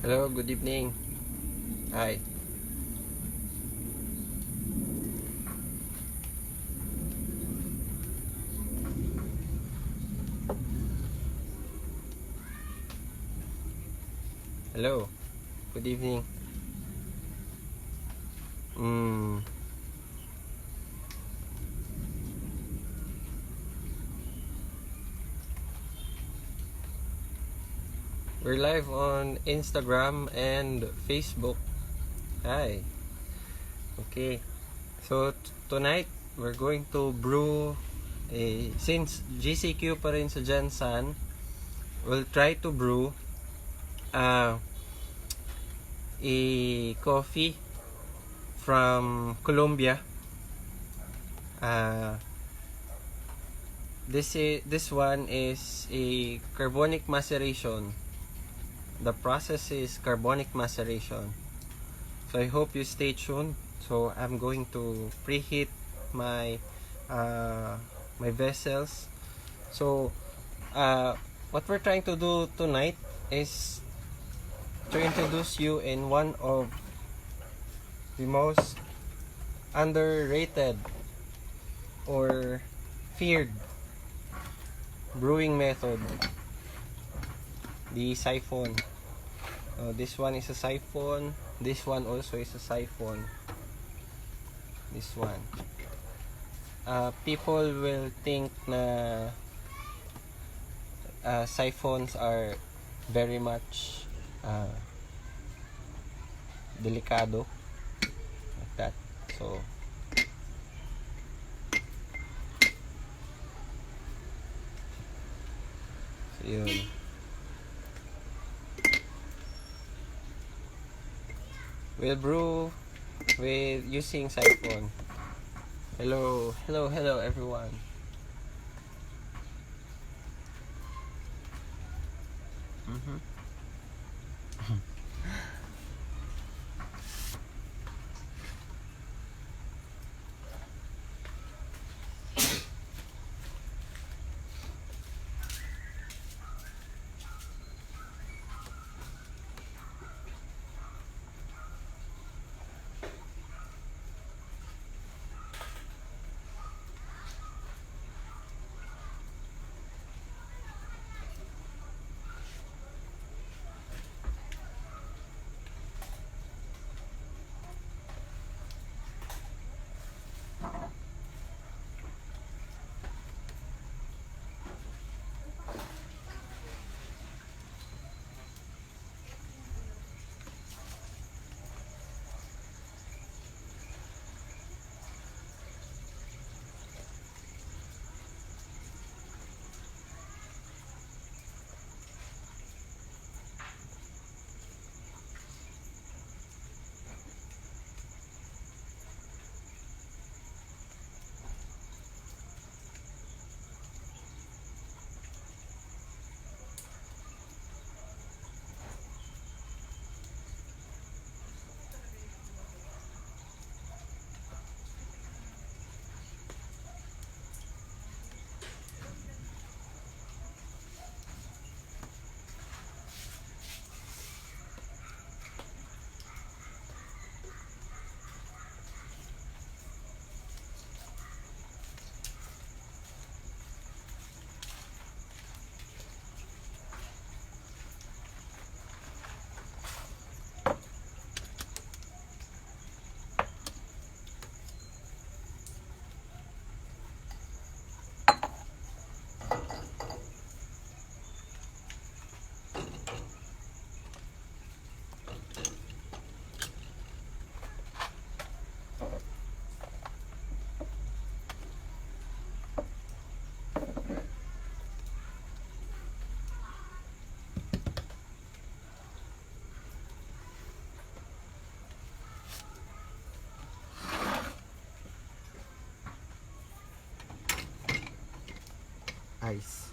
Hello, good evening. Hi. Hello, good evening. Mm, we're live on Instagram and Facebook. Hi. Okay. So tonight we're going to brew since GCQ pa rin sa Jansan, we'll try to brew uh, a coffee from Colombia. Uh, this one is a carbonic maceration. The process is carbonic maceration. So I hope you stay tuned. So I'm going to preheat my my vessels. So what we're trying to do tonight is to introduce you in one of the most underrated or feared brewing method, the siphon. This one is a siphon. This one also is a siphon. This one. People will think na siphons are very much delicado, like that. So yun. We'll brew with using siphon. Hello everyone. Ice.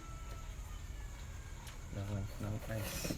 No ice.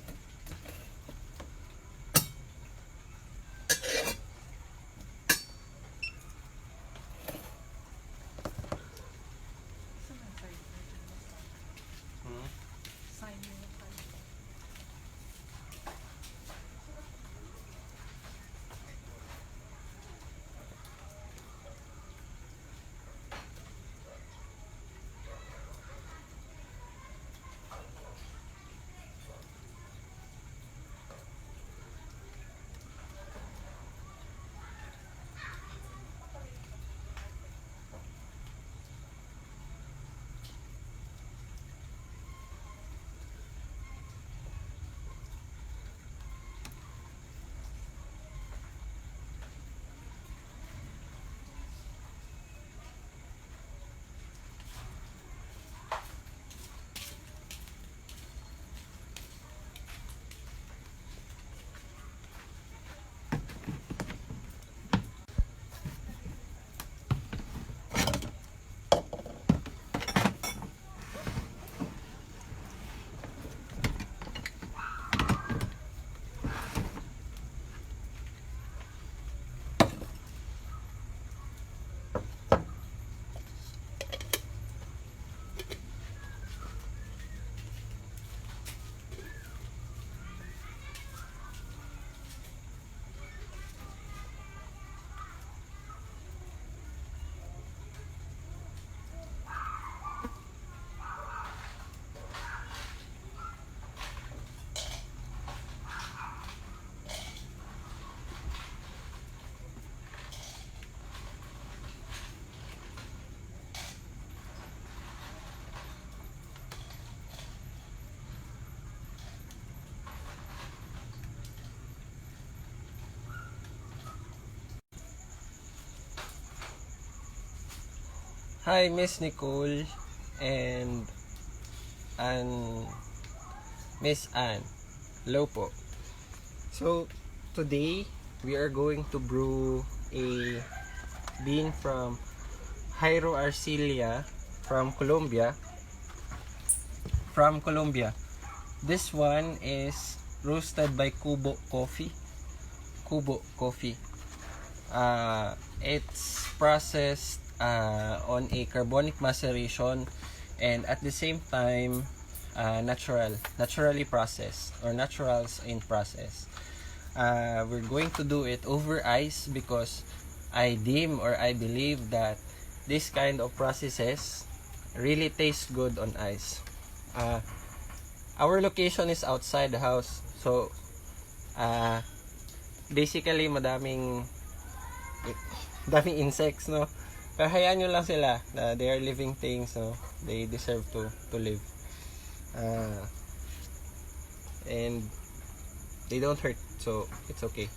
Hi, Miss Nicole and Miss Anne. Hello po. So, today we are going to brew a bean from Hyro Arcilia from Colombia. This one is roasted by Kubo Coffee. It's processed on a carbonic maceration and at the same time naturally processed or naturals in process. We're going to do it over ice because I believe that this kind of processes really tastes good on ice. Our location is outside the house, so basically daming insects, no? Pero hayaan nyo lang sila, they are living things, no? They deserve to live, and they don't hurt, so it's okay.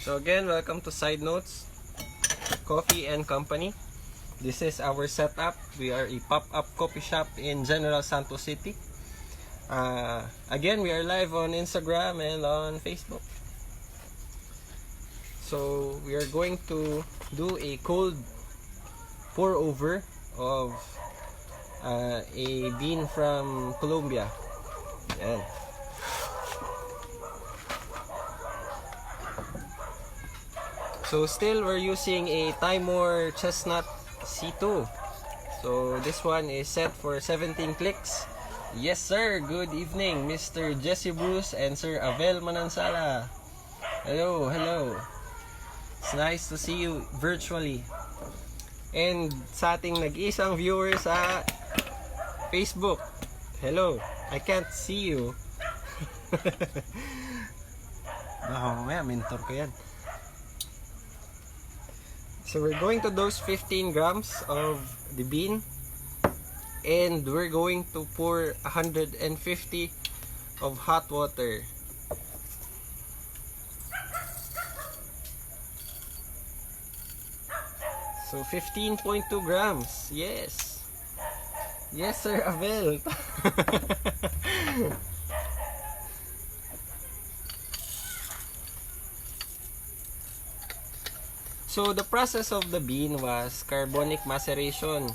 So again, welcome to Side Notes Coffee and Company. This is our setup. We are a pop-up coffee shop in General Santos City. Again, we are live on Instagram and on Facebook. So we are going to do a cold pour over of a bean from Colombia. Yan. So still we're using a Timor Chestnut C2. So this one is set for 17 clicks. Yes sir, good evening Mr. Jesse Bruce and Sir Avel Manansala. Hello. It's nice to see you virtually. And sa ating nag-iisang viewer sa Facebook. Hello, I can't see you. Mamaya mentor ko yan. So we're going to dose 15 grams of the bean and we're going to pour 150 of hot water. So 15.2 grams. Yes. Yes sir, Avel. So the process of the bean was carbonic maceration.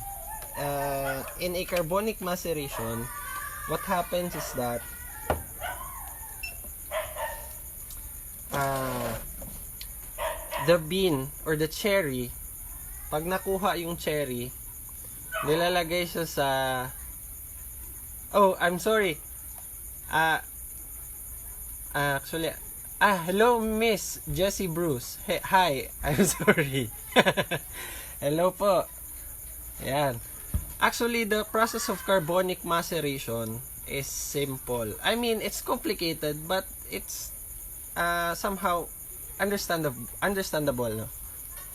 In a carbonic maceration, what happens is that the bean or the cherry, pag nakuha yung cherry, nilalagay siya sa I'm sorry. Actually, hello Miss Jessie Bruce. Hey, hi, I'm sorry. Hello po. Yan. Actually, the process of carbonic maceration is simple. I mean, it's complicated, but it's somehow understandable, no?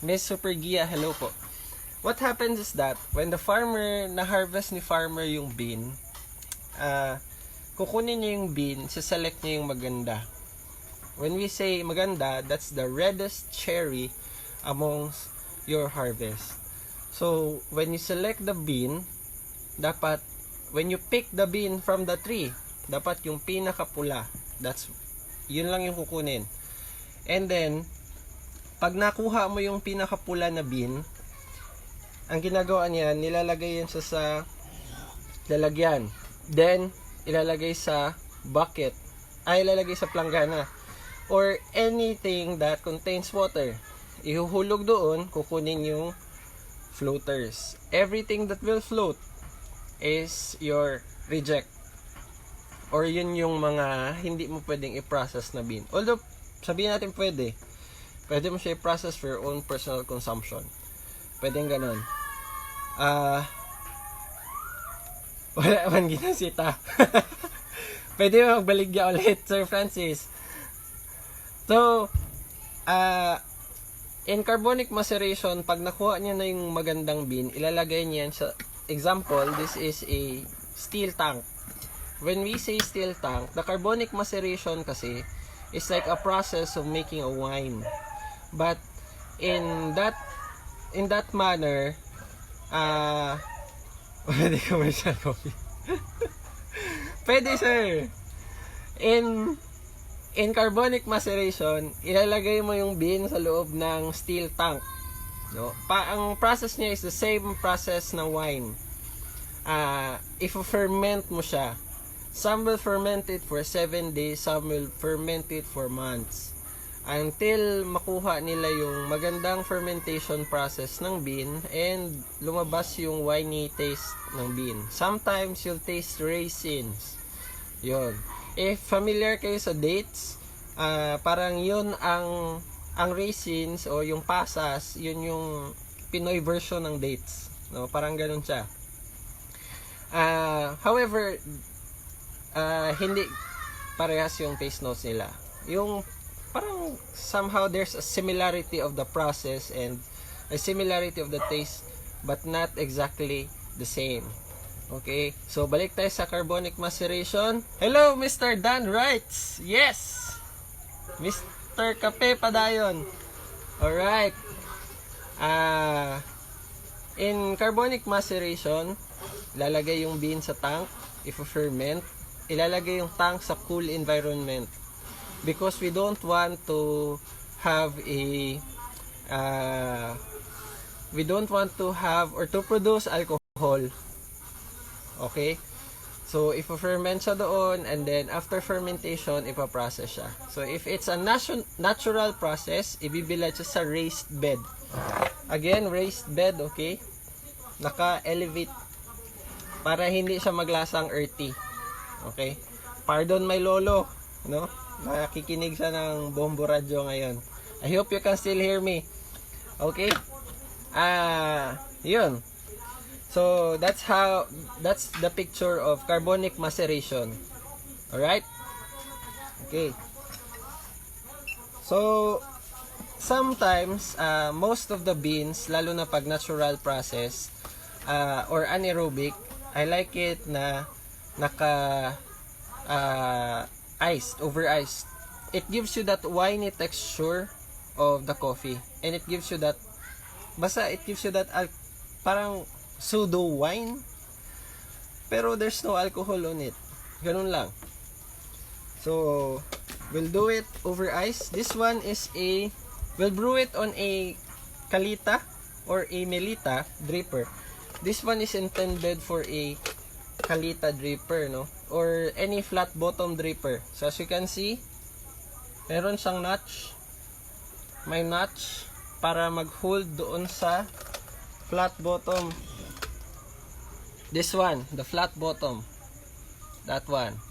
Miss Super Gia, hello po. What happens is that when the farmer, na-harvest ni farmer yung bean, kukunin niya yung bean, siselect niya yung maganda. When we say maganda, that's the reddest cherry amongst your harvest. So, when you select the bean, dapat, when you pick the bean from the tree, dapat yung pinakapula. Yun lang yung kukunin. And then, pag nakuha mo yung pinakapula na bean, ang ginagawa niya, nilalagay yan sa lalagyan. Then, ilalagay sa bucket. Ilalagay sa planggana. Or anything that contains water. Ihuhulog doon, kukunin yung floaters. Everything that will float is your reject. Or yun yung mga hindi mo pwedeng i-process na bean. Although, sabihin natin pwede. Pwede mo siya i-process for your own personal consumption. Pwedeng ganun. Wala man ginasita. Pwede mo magbaligya ulit, Sir Francis. So, in carbonic maceration, pag nakuha niya na yung magandang bean, ilalagay niya sa, example, this is a steel tank. When we say steel tank, the carbonic maceration kasi is like a process of making a wine. But in that manner, pwede commercial coffee. Pwede, sir. In carbonic maceration, ilalagay mo yung bean sa loob ng steel tank. No? Ang process niya is the same process ng wine. If-ferment mo siya. Some will ferment it for 7 days, some will ferment it for months. Until makuha nila yung magandang fermentation process ng bean and lumabas yung winey taste ng bean. Sometimes you'll taste raisins. Yun. If familiar kayo sa dates, parang yun ang raisins o yung pasas, yun yung Pinoy version ng dates. No? Parang ganun siya. However, hindi parehas yung taste notes nila. Yung parang somehow there's a similarity of the process and a similarity of the taste but not exactly the same. Okay, so balik tayo sa carbonic maceration. Hello, Mr. Dan writes. Yes! Mr. Kape Padayon. Alright. In carbonic maceration, lalagay yung bean sa tank. If ferment, ilalagay yung tank sa cool environment. Because we don't want to have or to produce alcohol. Okay? So, if-ferment siya doon and then after fermentation, ipaprocess siya. So, if it's a natural process, ibibilad siya sa raised bed. Again, raised bed, okay? Naka-elevate para hindi siya maglasang earthy. Okay? Pardon my lolo, no? Nakikinig siya ng Bombo Radio ngayon. I hope you can still hear me. Okay? Yun. So, that's the picture of carbonic maceration. Alright? Okay. So, sometimes, most of the beans, lalo na pag natural process, or anaerobic, I like it na iced, over iced. It gives you that winey texture of the coffee. And it gives you that, parang pseudo wine. Pero there's no alcohol on it. Ganun lang. So, we'll do it over ice. This one is we'll brew it on a kalita or a melita dripper. This one is intended for a kalita dripper, no? Or any flat bottom dripper. So as you can see, meron siyang notch. May notch para mag-hold doon sa flat bottom. This one, the flat bottom. That one.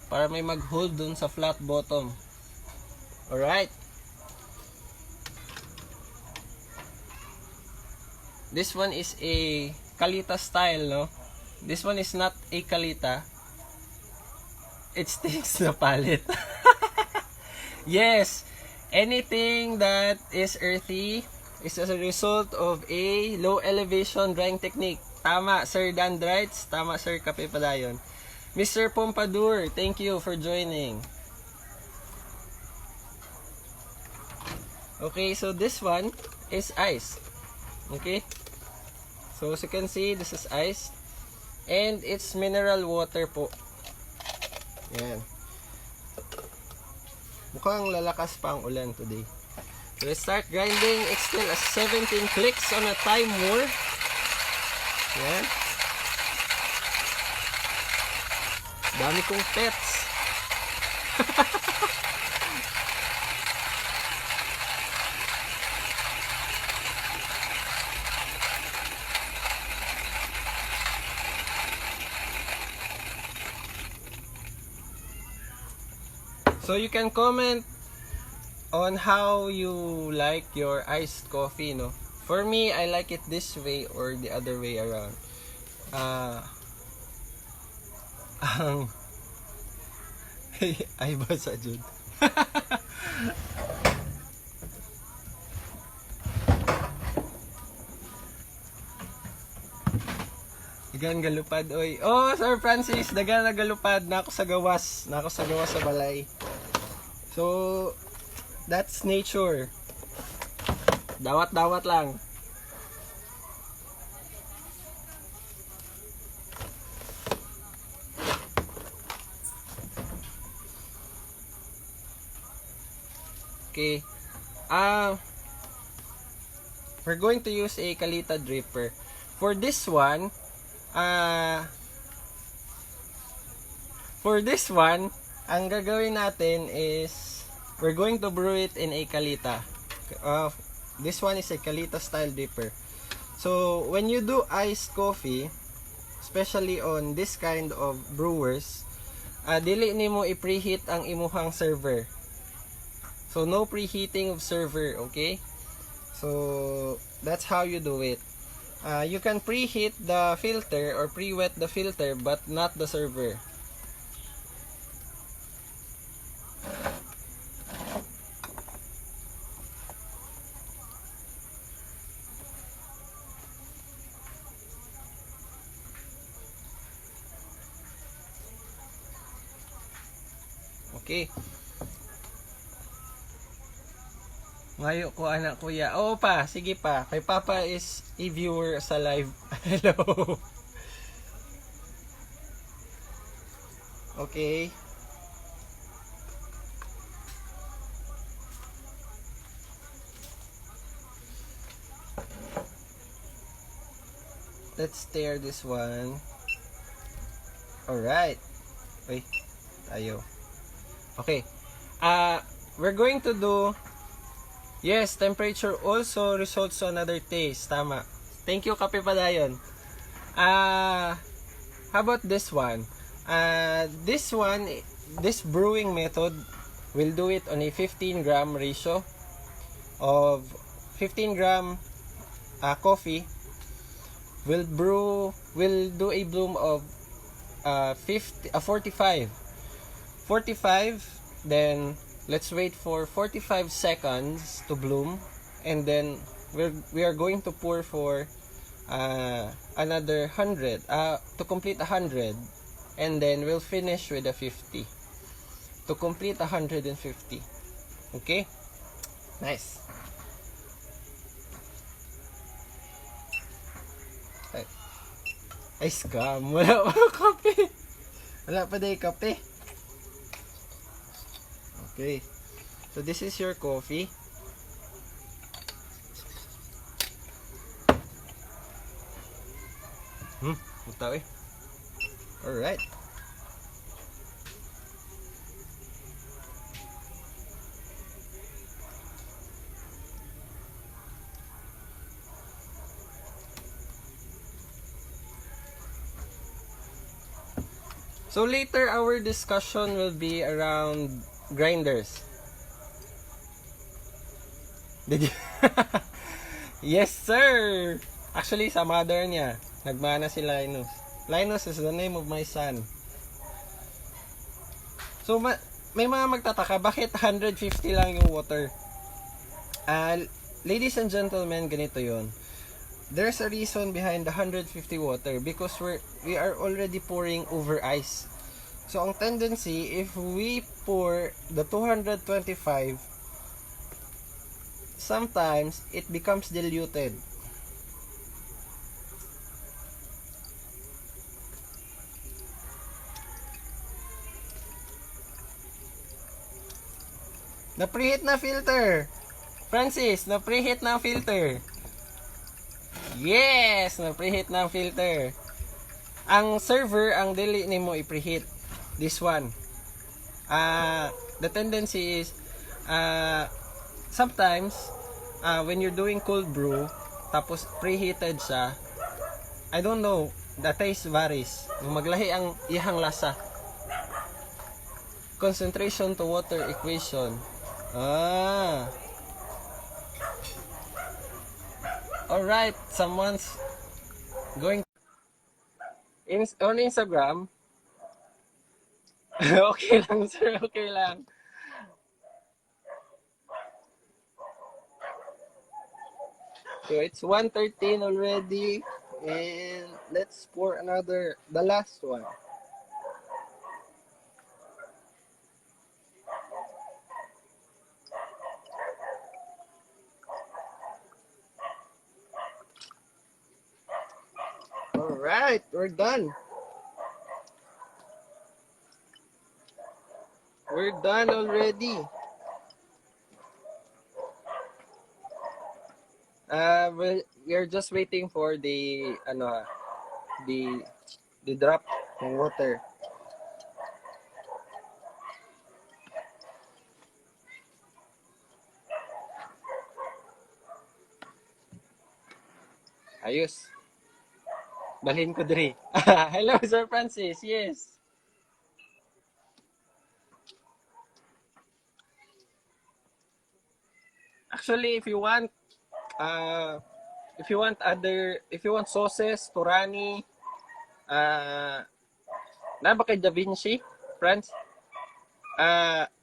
Para may mag-hold doon sa flat bottom. Alright. This one is a kalita style, no? This one is not a kalita. It stinks the palate. Yes, anything that is earthy is as a result of a low elevation drying technique. Tama, Sir Dandrites. Tama, Sir Kape Padayon. Mr. Pompadour, thank you for joining. Okay, so this one is ice. Okay? So as you can see, this is ice. And it's mineral water po. Yan. Mukhang lalakas pa ang ulan today. So let's start grinding. It's still a 17 clicks on a typica. Yan. Dami kong pets. So you can comment on how you like your iced coffee, no? For me, I like it this way or the other way around. Ay ba sa Jude? Dagan galupad oy. Oh, Sir Francis, dagan na galupad na ako sa gawas, sa balay. So, that's nature. Dawat-dawat lang. Okay. We're going to use a Kalita dripper. For this one, ang gagawin natin is we're going to brew it in a Kalita. This one is a Kalita style dripper. So, when you do iced coffee, especially on this kind of brewers, dili nimo i-preheat ang imuhang server. So, no preheating of server, okay? So, that's how you do it. You can preheat the filter or pre-wet the filter but not the server. Okay. Ngayo ko anak kuya. Oo pa, sige pa. Kay Papa is a viewer sa live. Hello. Okay. Let's stir this one. Alright. Uy, tayo. Okay. We're going to do. Yes, temperature also results to another taste. Tama. Thank you, Kape Padayon. How about this one? This brewing method, we'll do it on a 15-gram ratio of 15-gram coffee. We'll do a bloom of 45. Then let's wait for 45 seconds to bloom, and then we are going to pour for another 100 to complete 100, and then we'll finish with a 50 to complete 150. Okay, nice. Ay scam, wala pa kape, wala pa day kape. Okay, so this is your coffee. Utaw eh. Alright. So later our discussion will be around grinders. Did you? Yes sir. Actually sa mother niya nagmana si Linus. Linus is the name of my son. So may mga magtataka bakit 150 lang yung water. Ladies and gentlemen, ganito yon. There's a reason behind the 150 water because we are already pouring over ice. So ang tendency, if we pour the 225, sometimes it becomes diluted. Na-preheat na filter. Francis, na-preheat na filter. Yes, na-preheat na filter. Ang server, ang dili nimo i-preheat. This one. The tendency is sometimes when you're doing cold brew tapos preheated siya, I don't know, the taste varies. Maglahi ang ihang lasa. Concentration to water equation. Alright, someone's going on Instagram. Okay lang sir, okay lang. So it's 1:13 already. And let's pour the last one. Alright, we're done. We're done already. We're just waiting for the the drop ng water. Ayos. Balhin ko diri. Hello, Sir Francis. Yes. Actually, uh, if you want sauces, Turani, uh, na ba kay Da Vinci, friends?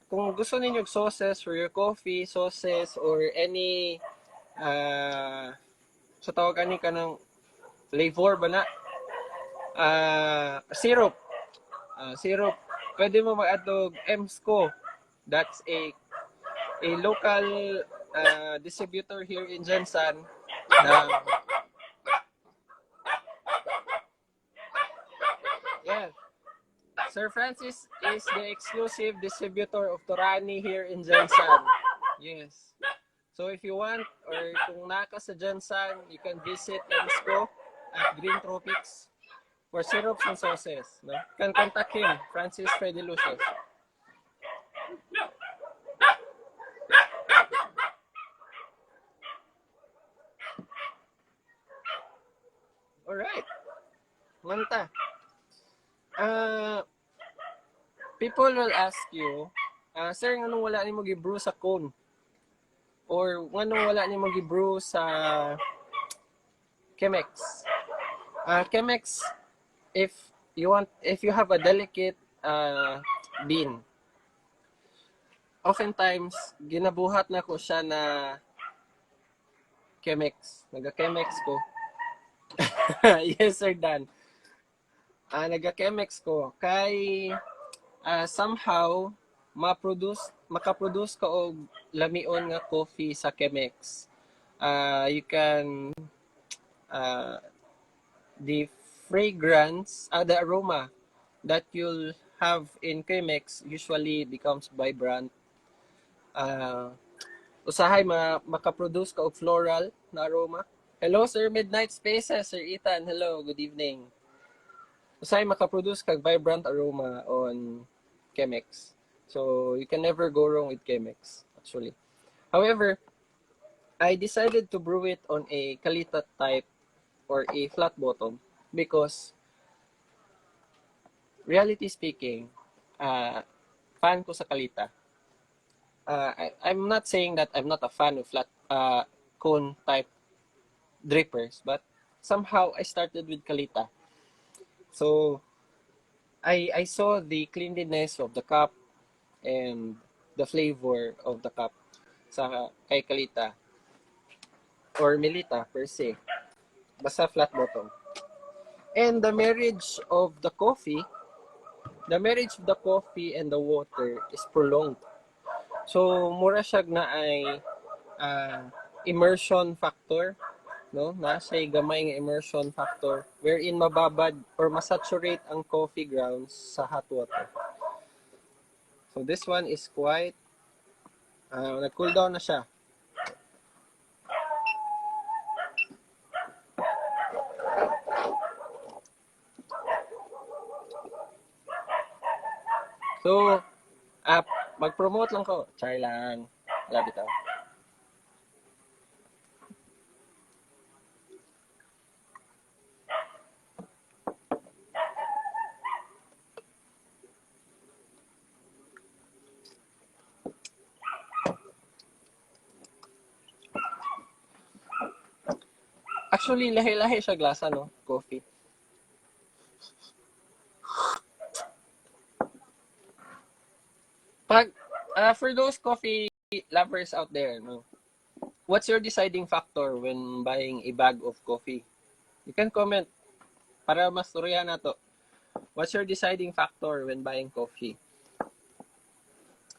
Kung gusto ninyo sauces for your coffee, sauces, or any, sa tawag ani ka ng flavor ba na? Syrup. Syrup. Pwede mo mag-add Emsco. That's a local distributor here in Jensan na yeah. Sir Francis is the exclusive distributor of Turani here in Jensan. Yes. So if you want or kung naka sa Jensan, you can visit Emsco at Green Tropics for syrups and sauces. No? You can contact him, Francis Freddy Lucius. Alright. Manta. People will ask you, sir, anong wala ni mo gi-brew sa cone? Or anong wala ni mo gi-brew sa Chemex? Chemex, if you have a delicate bean, oftentimes ginabuhat na ko siya na Chemex. Naga-Chemex ko. Yes, Sir Dan. Naga-Chemex ko. Kay somehow makaproduce ka og lamion nga coffee sa Chemex. You can the fragrance, the aroma that you'll have in Chemex usually becomes vibrant. Usahay makaproduce ka og floral na aroma. Hello, Sir Midnight Spaces, Sir Ethan. Hello, good evening. Usahay makaproduce kag vibrant aroma on Chemex. So, you can never go wrong with Chemex, actually. However, I decided to brew it on a Kalita type or a flat bottom because, reality speaking, fan ko sa Kalita. I'm not saying that I'm not a fan of flat cone type drippers, but somehow I started with Kalita. So I saw the cleanliness of the cup and the flavor of the cup sa kay Kalita or Melita per se. Basta flat bottom. And the marriage of the coffee and the water is prolonged. So mura siya na ay immersion factor, no? Nasa gamay nga immersion factor wherein mababad or masaturate ang coffee grounds sa hot water. So this one is quite nag-cool down na siya. So mag-promote lang ko. Char lang. Wala bitaw. Actually, lahi-lahi siya glasa, no? Coffee. For those coffee lovers out there, no? What's your deciding factor when buying a bag of coffee? You can comment para mas turya na to. What's your deciding factor when buying coffee?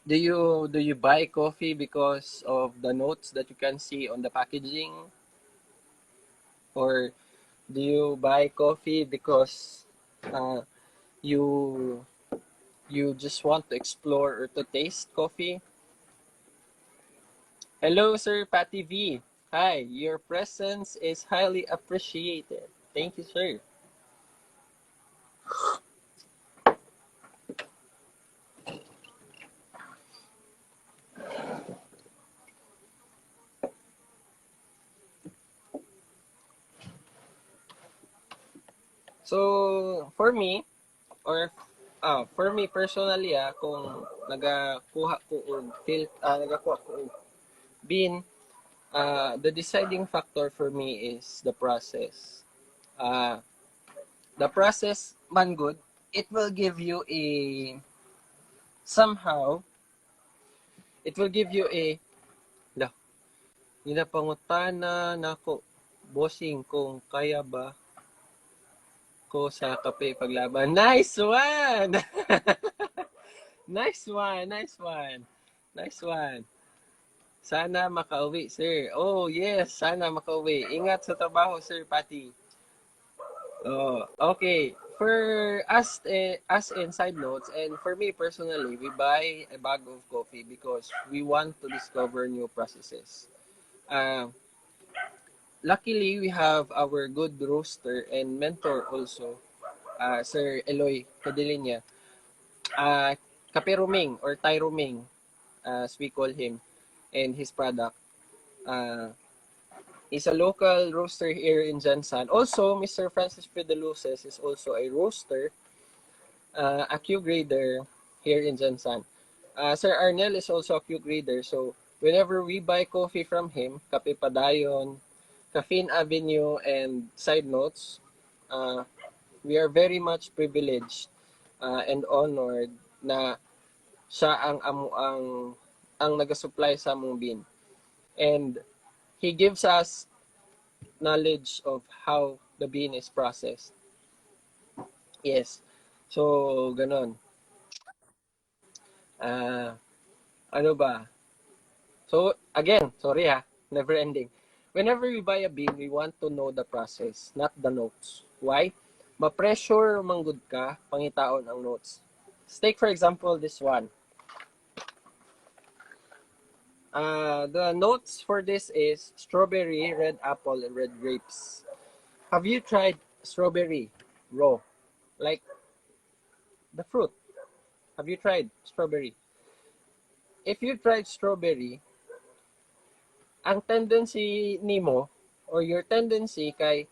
Do you buy coffee because of the notes that you can see on the packaging? Or do you buy coffee because uh, you you just want to explore or to taste coffee? Hello, Sir Patty V. Hi, your presence is highly appreciated. Thank you, sir. So, for me personally, kung nagakuha ko og nagakuha ko og bean, the deciding factor for me is the process. Uh, the process man good, it will give you somehow, it will give you la, ninapangutana nako, bossing kung kaya ba ko sa kape paglaban. Nice one! Nice one, nice one. Nice one. Sana makauwi, sir. Oh, yes, sana makauwi. Ingat sa trabaho, Sir Patty. Oh, okay. For us in side notes, and for me personally, we buy a bag of coffee because we want to discover new processes. Uh, Luckily, we have our good roaster and mentor also, Sir Eloy Cadilinia. Kape Ruming or Thai Ruming, as we call him, and his product. Uh, is a local roaster here in Jansan. Also, Mr. Francis Pedaluces is also a roaster, a Q grader here in Jansan. Sir Arnel is also a Q grader. So, whenever we buy coffee from him, Kape Padayon, Caffeine Avenue, and Side Notes, uh, we are very much privileged and honored na siya ang nagasupply sa among bean. And he gives us knowledge of how the bean is processed. Yes. So, ganon. Ano ba? So, again, sorry never ending. Whenever we buy a bean, we want to know the process, not the notes. Why? Ma-pressure manggod ka, pangitaon ang notes. Let's take, for example, this one. The notes for this is strawberry, red apple, and red grapes. Have you tried strawberry raw? Like the fruit. Have you tried strawberry? If you tried strawberry, ang tendency nimo or your tendency kay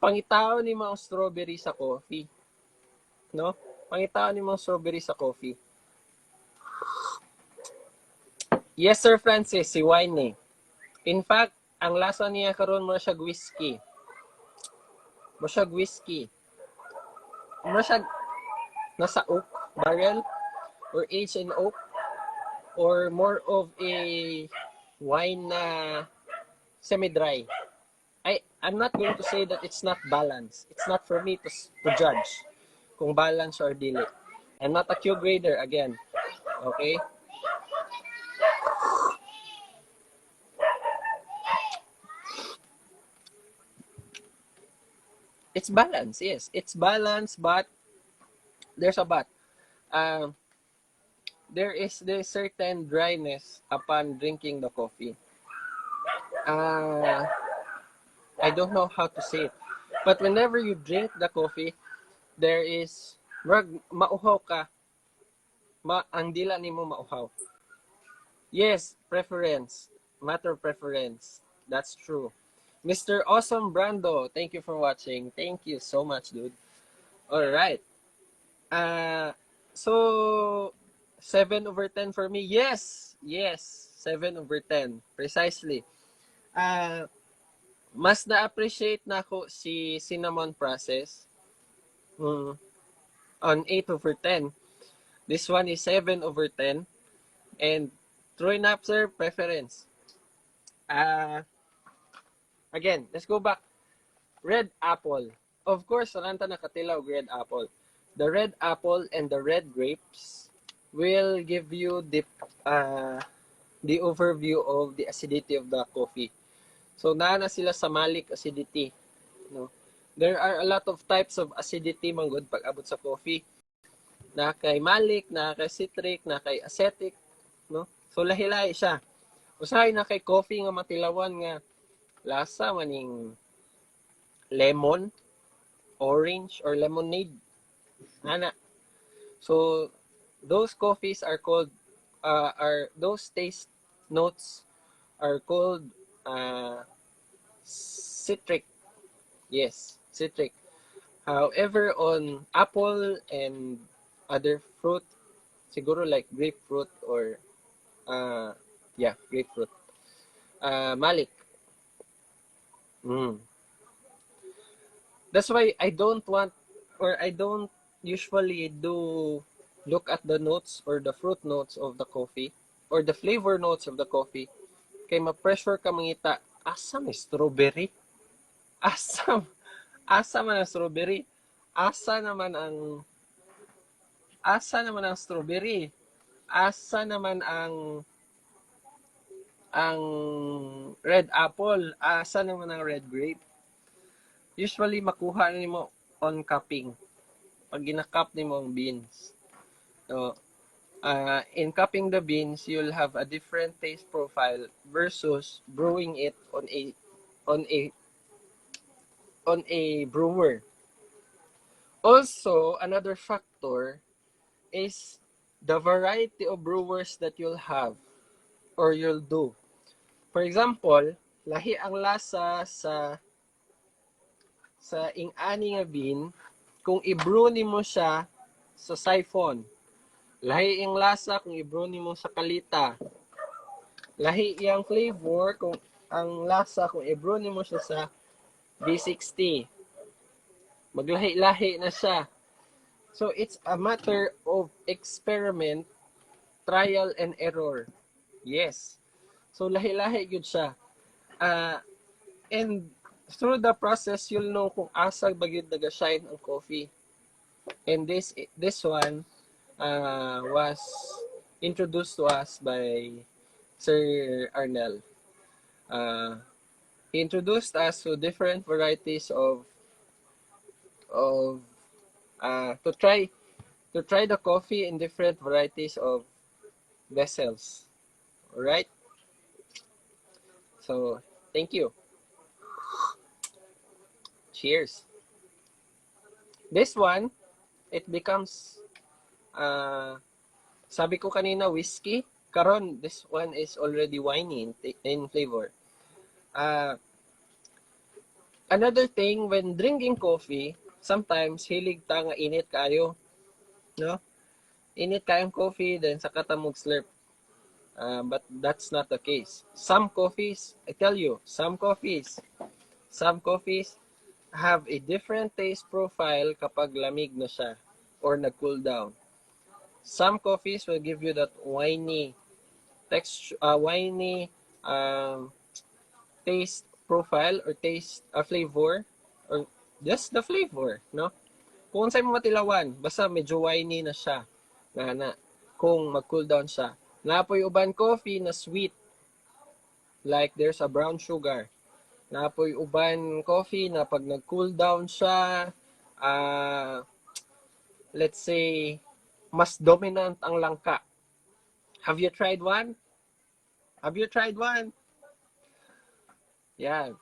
pangitaw ni mo ang strawberry sa coffee, no? Pangitaw ni mo ang strawberry sa coffee. Yes, Sir Francis, si wine eh. In fact, ang lasa niya karon mo siya whiskey. Mo siya whiskey. Mo siya nasa oak barrel or aged in oak or more of a wine na semi-dry. I'm not going to say that it's not balanced. It's not for me to judge kung balance or dili. I'm not a Q grader again. Okay? It's balanced, yes. It's balanced, but there's a but. There is this certain dryness upon drinking the coffee. I don't know how to say it. But whenever you drink the coffee, there is mauhaw ka. Ang dila nimo mauhaw. Yes, preference. Matter of preference. That's true. Mr. Awesome Brando, thank you for watching. Thank you so much, dude. All right. So 7/10 for me. Yes. Yes. 7/10. Precisely. Mas na-appreciate na ako si cinnamon process on 8/10. This one is 7/10. And Troy Napser, preference. Again, let's go back. red apple. Of course, nanta nakatilaw red apple. The red apple and the red grapes will give you the overview of the acidity of the coffee. So, na sila sa malic acidity. No? There are a lot of types of acidity manggod pag abot sa coffee. Na kay malic, na kay citric, na kay acetic. No? So, lahi-lahi siya. Usahay na kay coffee nga matilawan nga lasa maning lemon, orange, or lemonade. Ana. So, those coffees are called, those taste notes are called citric. Yes, citric. However, on apple and other fruit, siguro like grapefruit or, grapefruit. Malik. Mm. That's why I don't want, or I don't usually do look at the notes or the fruit notes of the coffee or the flavor notes of the coffee. Kay ma-pressure ka mangita, asa may strawberry? Asa, asa man ang strawberry? Asa naman ang strawberry? Asa naman ang red apple? Asa naman ang red grape? Usually makuha nimo on cupping. Pag ginakap nimo ang beans. So, in cupping the beans, you'll have a different taste profile versus brewing it on a on a brewer. Also, another factor is the variety of brewers that you'll have or you'll do. For example, lahi ang lasa sa ing-ani nga bean kung i-brew nimo siya sa siphon. Lahi ang lasa kung i-brew nimo sa kalita. Lahi iyang flavor kung ang lasa kung i-brew nimo siya sa B60. Maglahi-lahi na siya. So, it's a matter of experiment, trial, and error. Yes. So, lahi-lahi yun siya. And through the process, you'll know kung asa bagyod naga-shine ang coffee. And this one was introduced to us by Sir Arnel. He introduced us to different varieties of to try the coffee in different varieties of vessels. All right? So, thank you. Cheers. This one, it becomes sabi ko kanina whiskey. Karon, this one is already winey in flavor. Another thing, when drinking coffee, sometimes hilig ta nga init kayo. No? Init kayong coffee, then saka ta mog slurp. But that's not the case. Some coffees, I tell you, some coffees have a different taste profile kapag lamig na siya or nag-cool down. Some coffees will give you that winey texture, winey taste profile or taste flavor or just the flavor, no? Kung sa'yo mo matilawan, basta medyo winey na siya. Na kung mag-cool down siya. Napoy uban coffee na sweet. Like there's a brown sugar. Napoy uban coffee na pag nag-cool down siya, let's say, mas dominant ang langka. Have you tried one? Have you tried one? Yeah.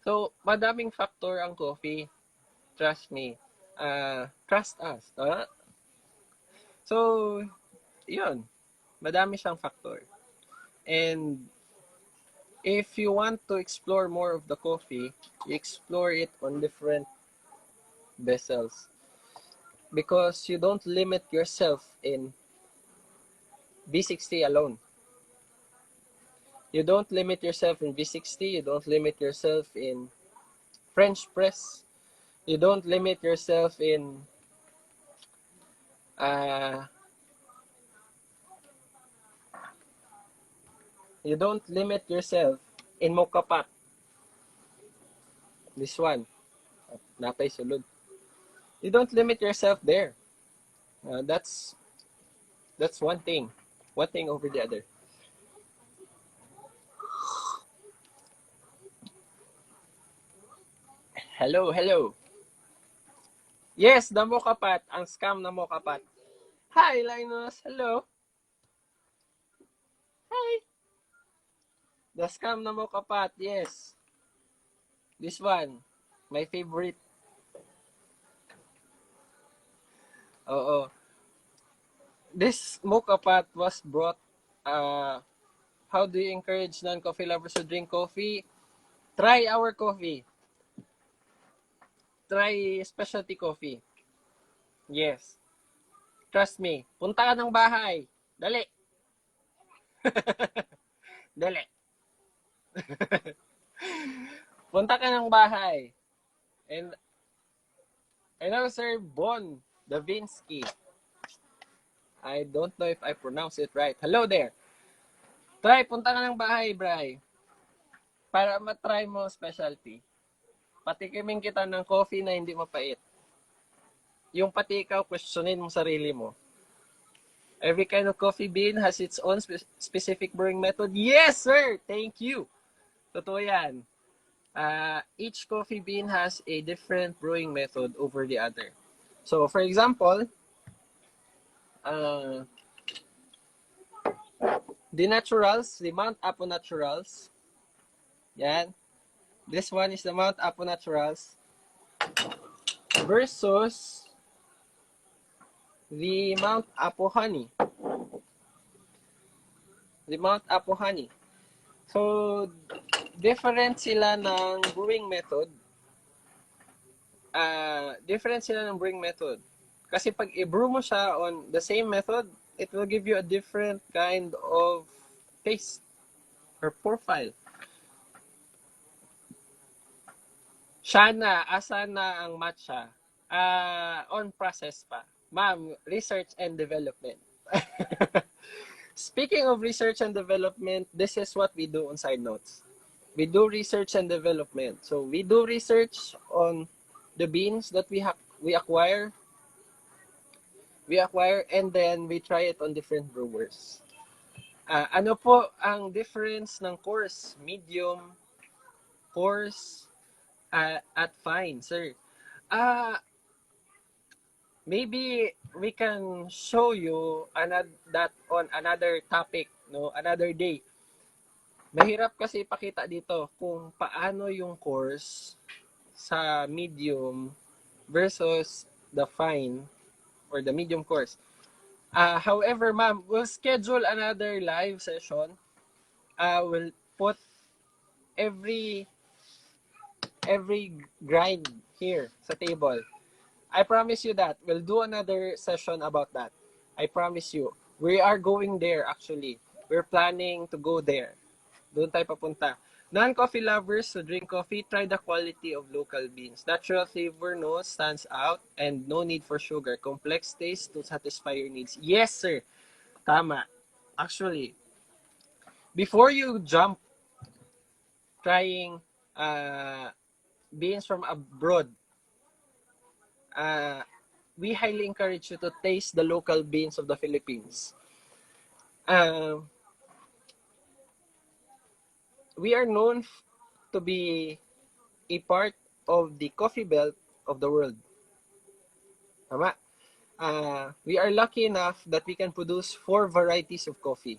So, madaming factor ang coffee. Trust me. Trust us. So, yun. Madami siyang factor. And if you want to explore more of the coffee, you explore it on different vessels. Because you don't limit yourself in B60 alone. You don't limit yourself in V60. You don't limit yourself in French press. You don't limit yourself in mocha pot. This one. Napay sulod. You don't limit yourself there. That's one thing. One thing over the other. Hello, hello. Yes, the Mokapat. Ang scam na Mokapat. Hi, Linus. Hello. Hi. The scam na Mokapat. Yes. This one. My favorite. Oo. This Mokapat was brought. How do you encourage non-coffee lovers to drink coffee? Try our coffee. Try specialty coffee. Yes. Trust me. Punta ka ng bahay. Dali. Dali. Punta ka ng bahay. And hello, Sir Bon Davinsky. I don't know if I pronounce it right. Hello there. Try, punta ka ng bahay, Bray. Para matry mo specialty. Patikimin kita ng coffee na hindi mapait. Yung pati ikaw, questionin mo sarili mo. Every kind of coffee bean has its own specific brewing method. Yes, sir! Thank you. Totoo yan. Each coffee bean has a different brewing method over the other. So, for example, the naturals, the Mount Apo naturals. Yan. This one is the Mount Apo naturals versus the Mount Apo honey. The Mount Apo honey. So, different sila ng brewing method. Different sila ng brewing method. Kasi pag i-brew mo siya on the same method, it will give you a different kind of taste or profile. Shana, asa na ang matcha? On process pa. Ma'am, research and development. Speaking of research and development, this is what we do on Side Notes. We do research and development. So we do research on the beans that we acquire, and then we try it on different brewers. Ano po ang difference ng coarse, medium, coarse, at fine, sir? Maybe we can show you that on another topic, no, another day. Mahirap kasi ipakita dito kung paano yung coarse sa medium versus the fine or the medium course. However, ma'am, we'll schedule another live session. We'll put every grind here sa table. I promise you that. We'll do another session about that. I promise you. We are going there actually. We're planning to go there. Doon tayo papunta. Non-coffee lovers who drink coffee, try the quality of local beans. Natural flavor, no, stands out, and no need for sugar. Complex taste to satisfy your needs. Yes, sir. Tama. Actually, before you jump trying beans from abroad, we highly encourage you to taste the local beans of the Philippines. We are known to be a part of the coffee belt of the world. Tama? We are lucky enough that we can produce 4 varieties of coffee.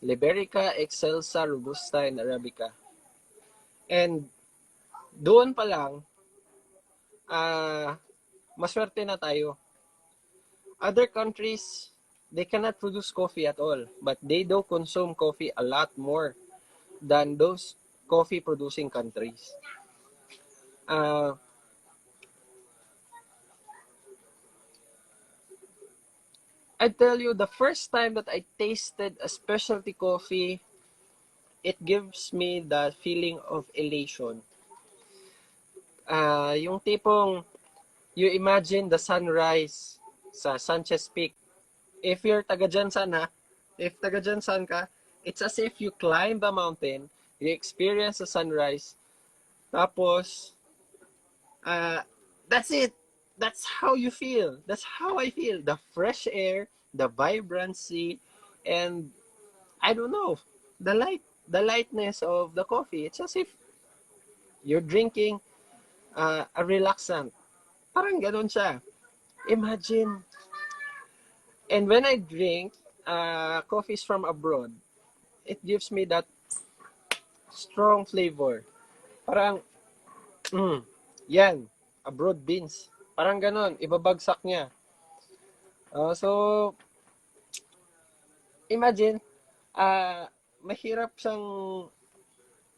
Liberica, excelsa, robusta, and arabica. And doon pa lang, maswerte na tayo. Other countries, they cannot produce coffee at all, but they do consume coffee a lot more than those coffee producing countries. I tell you, the first time that I tasted a specialty coffee, it gives me the feeling of elation. Yung tipong, you imagine the sunrise sa Sanchez Peak. If you're taga Jansan if taga Jansan ka, it's as if you climb the mountain, you experience the sunrise, tapos, That's it. That's how you feel. That's how I feel. The fresh air, the vibrancy, and I don't know, the lightness of the coffee. It's as if you're drinking a relaxant. Parang ganun siya. Imagine. And when I drink coffees from abroad, it gives me that strong flavor. Parang, mm, yan, abroad beans. Parang ganun, ibabagsak niya. So, imagine, uh, mahirap siyang,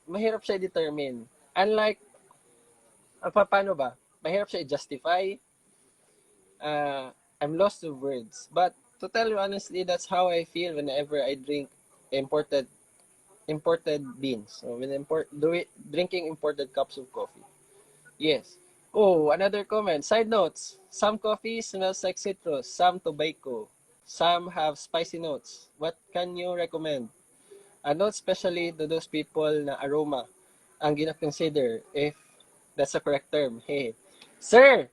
mahirap siya determine. Unlike, paano ba? Mahirap siya i-justify. I'm lost of words. But, to tell you honestly, that's how I feel whenever I drink imported imported beans. So, when drinking imported cups of coffee. Yes. Oh, another comment. Side notes. Some coffee smells like citrus, some tobacco, some have spicy notes. What can you recommend? A note especially to those people na aroma ang gina-consider, if that's a correct term. Hey. Sir!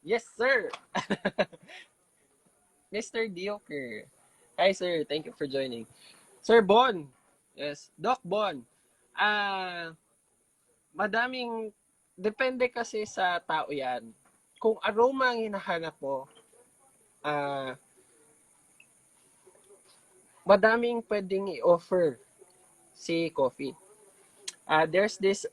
Yes, sir! Mr. Dioker. Hi, sir. Thank you for joining. Sir Bon. Yes. Doc Bon. Ah, madaming, depende kasi sa tao yan. Kung aroma ang hinahanap mo, ah, madaming pwedeng i-offer si coffee. There's this,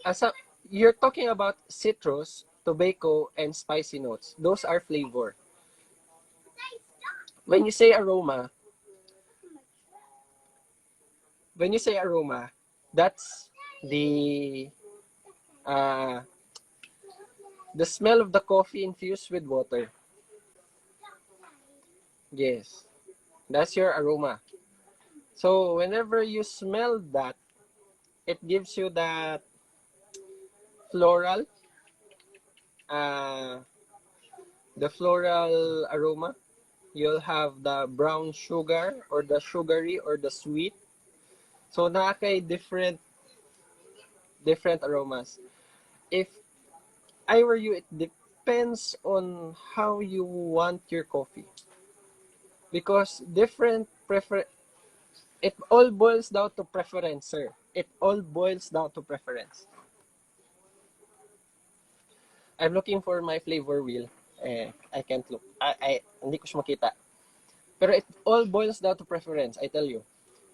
so you're talking about citrus, tobacco, and spicy notes. Those are flavor. When you say aroma, when you say aroma, that's the uh, the smell of the coffee infused with water. Yes, that's your aroma. So whenever you smell that, it gives you that floral, uh, the floral aroma. You'll have the brown sugar or the sugary or the sweet. So nakakay different aromas. If I were you, it depends on how you want your coffee. Because it all boils down to preference, sir. It all boils down to preference. I'm looking for my flavor wheel. I can't look. Hindi ko siya makita. Pero it all boils down to preference, I tell you.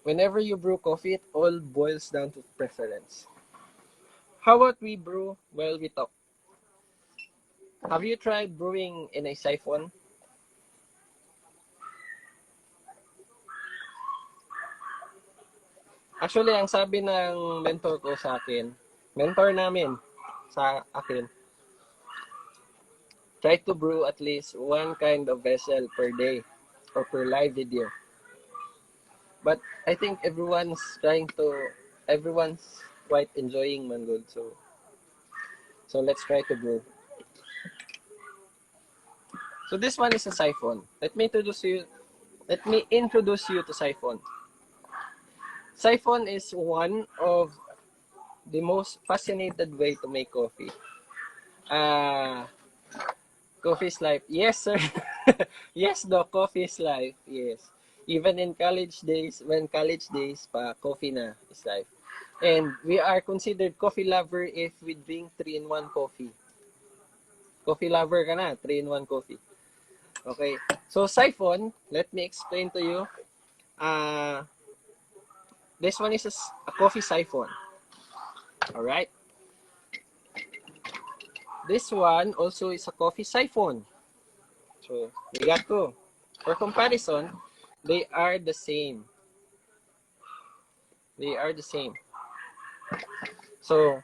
Whenever you brew coffee, it all boils down to preference. How about we brew while we talk? Have you tried brewing in a siphon? Actually, ang sabi ng mentor ko sa akin, mentor namin sa akin, try to brew at least one kind of vessel per day or per live video. But I think everyone's quite enjoying Mangold. So let's try to brew. So this one is a siphon. Let me introduce you to siphon. Siphon is one of the most fascinated way to make coffee. Coffee is life. Yes, sir. Yes, the coffee is life. Yes. Even in college days, when college days pa, coffee na is life. And we are considered coffee lover if we drink 3-in-1 coffee. Coffee lover ka na, 3-in-1 coffee. Okay. So, siphon, let me explain to you. This one is a coffee siphon. Alright. This one also is a coffee siphon. So, we got two. For comparison, they are the same. They are the same. So,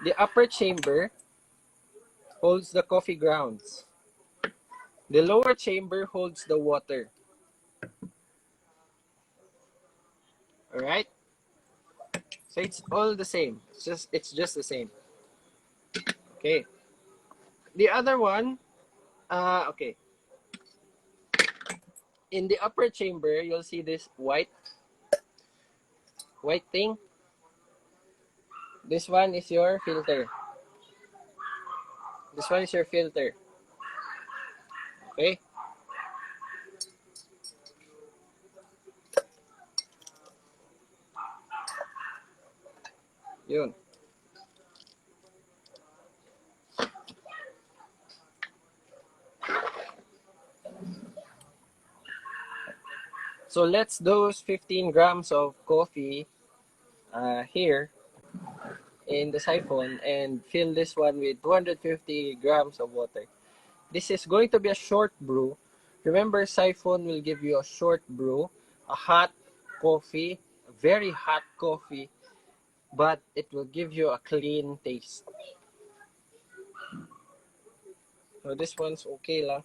the upper chamber holds the coffee grounds. The lower chamber holds the water. Alright? So, it's all the same. It's just the same. Okay. The other one, okay. In the upper chamber, you'll see this white thing. This one is your filter. This one is your filter. Okay? Yun. So let's dose 15 grams of coffee here in the siphon and fill this one with 250 grams of water. This is going to be a short brew. Remember, siphon will give you a short brew, a hot coffee, a very hot coffee, but it will give you a clean taste. So this one's okay lang.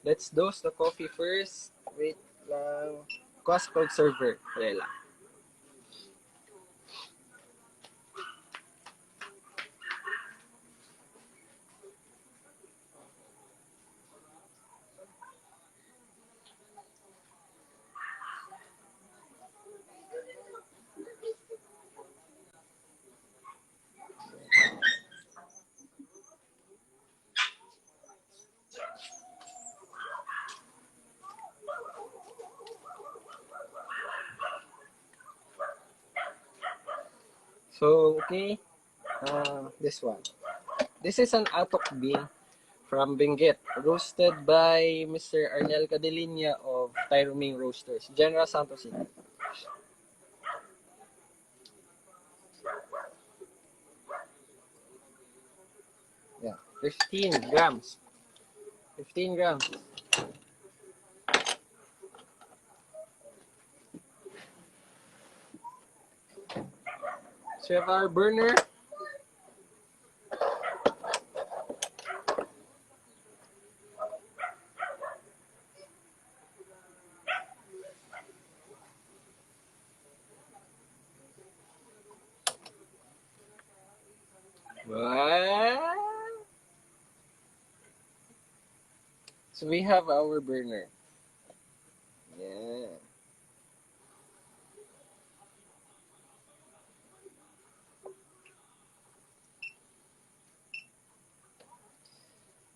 Let's dose the coffee first. Wait lang. Cost called server. Wala lang. So, okay. This one. This is an atok bean from Benguet, roasted by Mr. Arnel Cadelinia of Tyroming Roasters, General Santos City. Yeah, 15 grams. 15 grams. So we have our burner. What? So we have our burner. Yeah.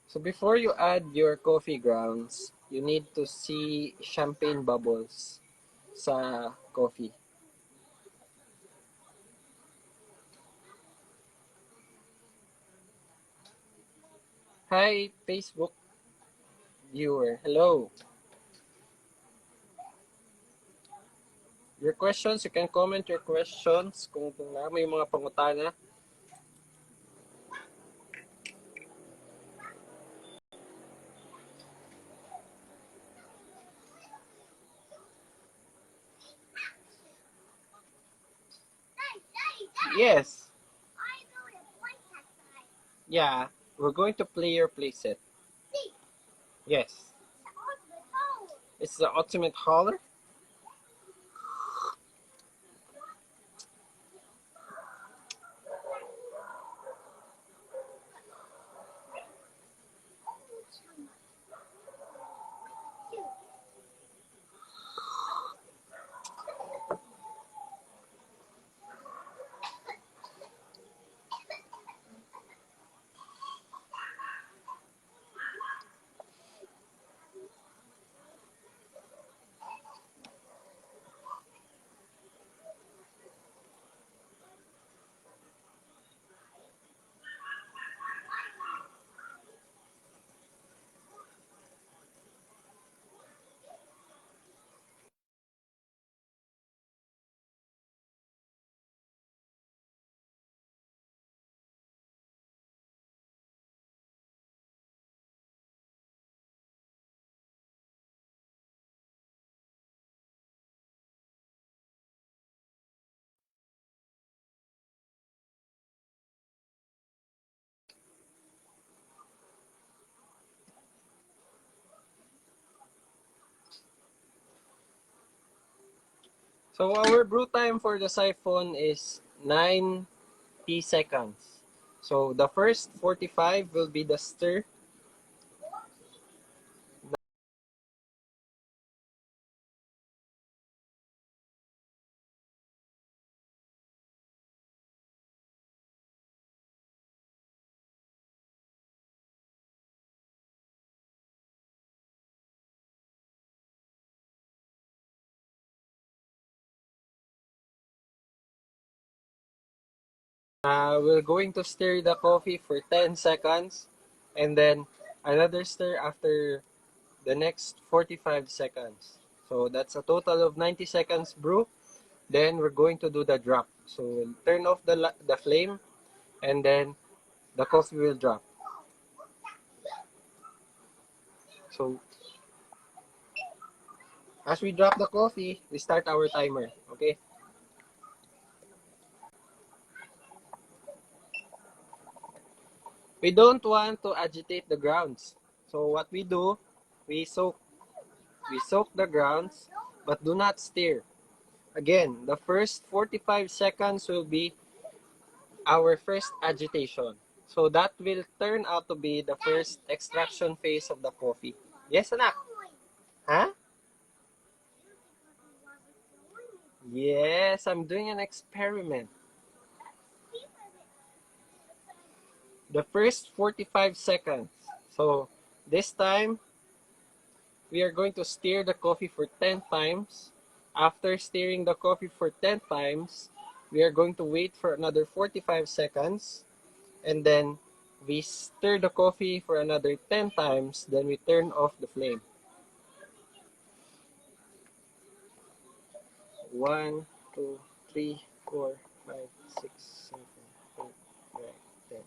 So before you add your coffee grounds, you need to see champagne bubbles sa coffee. Hi, Facebook viewer. Hello. Your questions, you can comment your questions kung may mga pangutana. Yes. Yeah, we're going to play your playset. Yes. It's the ultimate hauler. So our brew time for the siphon is 90 seconds. So the first 45 will be the stir. We're going to stir the coffee for 10 seconds and then another stir after the next 45 seconds. So that's a total of 90 seconds brew. Then we're going to do the drop. So we'll turn off the flame and then the coffee will drop. So as we drop the coffee, we start our timer. Okay? We don't want to agitate the grounds. So what we do, we soak. We soak the grounds, but do not stir. Again, the first 45 seconds will be our first agitation. So that will turn out to be the first extraction phase of the coffee. Yes, anak? Huh? Yes, I'm doing an experiment. The first 45 seconds. So this time, we are going to stir the coffee for 10 times. After stirring the coffee for 10 times, we are going to wait for another 45 seconds. And then we stir the coffee for another 10 times. Then we turn off the flame. 1, 2, 3, 4, 5, 6, 7, 8, 9, 10.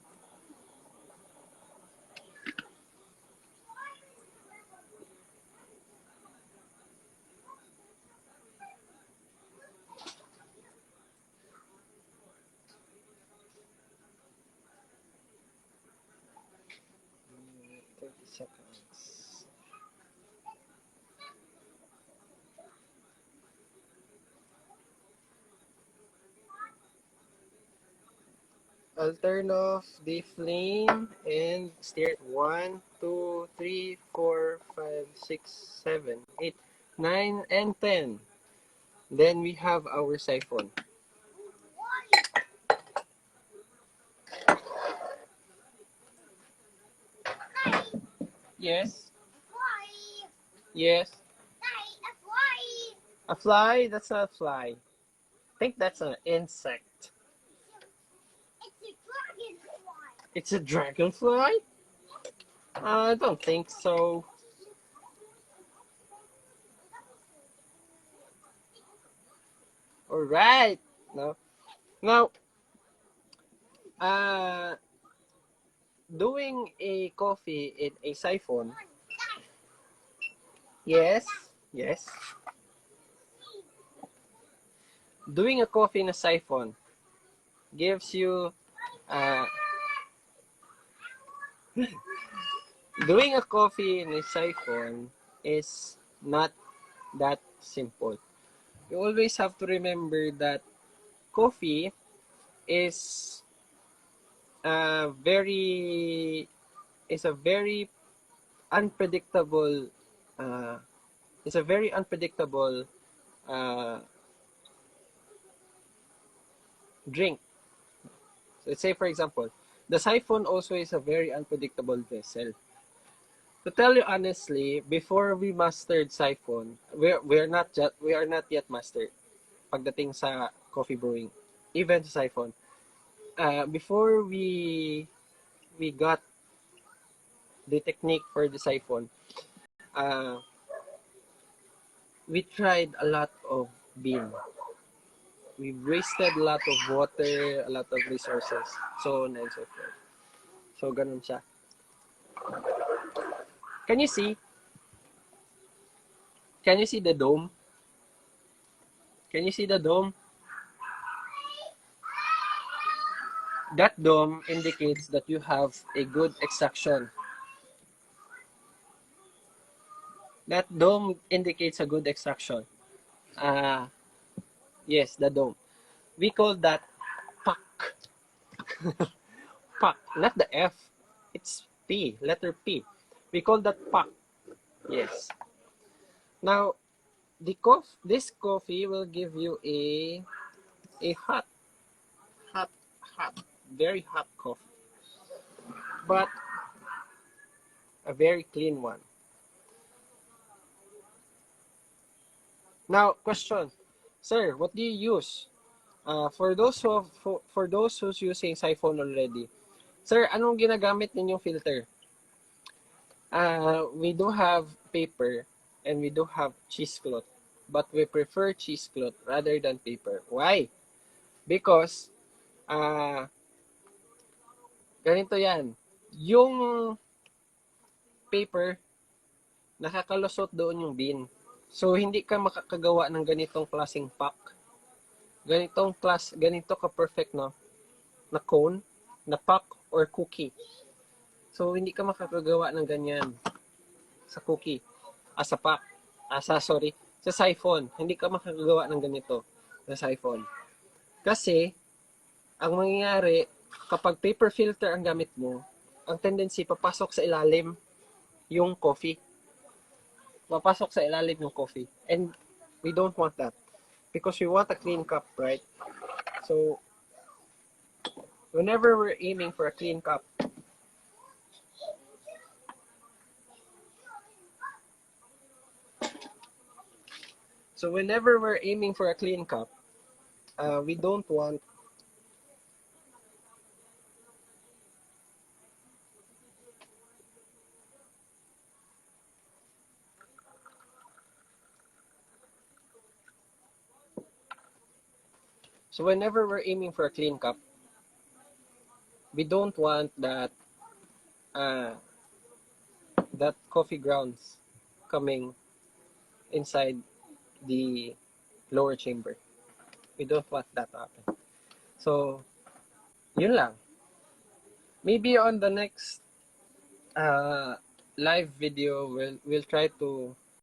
30 seconds. I'll turn off the flame and stir it. 1, 2, 3, 4, 5, 6, 7, 8, 9, and 10. Then we have our siphon. Yes. Yes. A fly? That's not a fly. I think that's an insect. It's a dragonfly? I don't think so. Alright. No. Now, uh, doing a coffee in a siphon. Yes. Yes. Doing a coffee in a siphon gives you uh, doing a coffee in a siphon is not that simple. You always have to remember that coffee is very is a very unpredictable uh, is a very unpredictable uh, drink. So let's say for example, the siphon also is a very unpredictable vessel. To tell you honestly, before we mastered siphon, we are not yet mastered pagdating sa coffee brewing, even sa siphon. Before we got the technique for the siphon, uh, we tried a lot of bean. We wasted a lot of water, a lot of resources, so on and so forth. So ganun siya. Can you see? Can you see the dome? Can you see the dome? That dome indicates that you have a good extraction. That dome indicates a good extraction. Uh, Yes, the dome. We call that puck. Puck, not the F. It's P, letter P. We call that puck. Yes. Now, this coffee will give you a hot, hot, very hot coffee, but a very clean one. Now, question, sir, what do you use? For those who's using siphon already, sir, anong ginagamit ninyong filter? We do have paper and we do have cheesecloth, but we prefer cheesecloth rather than paper. Why? Because ganito yan. Yung paper, nakakalusot doon yung bean. So, hindi ka makakagawa ng ganitong klaseng pack. Ganito ka perfect, no? Na cone, na pack, or cookie. So, hindi ka makakagawa ng ganyan sa cookie. Sa pack. Sa siphon. Hindi ka makakagawa ng ganito sa siphon. Kasi, ang mangyayari, kapag paper filter ang gamit mo, ang tendency, papasok sa ilalim yung coffee. Papasok sa ilalim yung coffee. And we don't want that. Because we want a clean cup, right? So, whenever we're aiming for a clean cup, we don't want we don't want that coffee grounds coming inside the lower chamber. We don't want that to happen. So, yun lang. Maybe on the next live video, we'll try to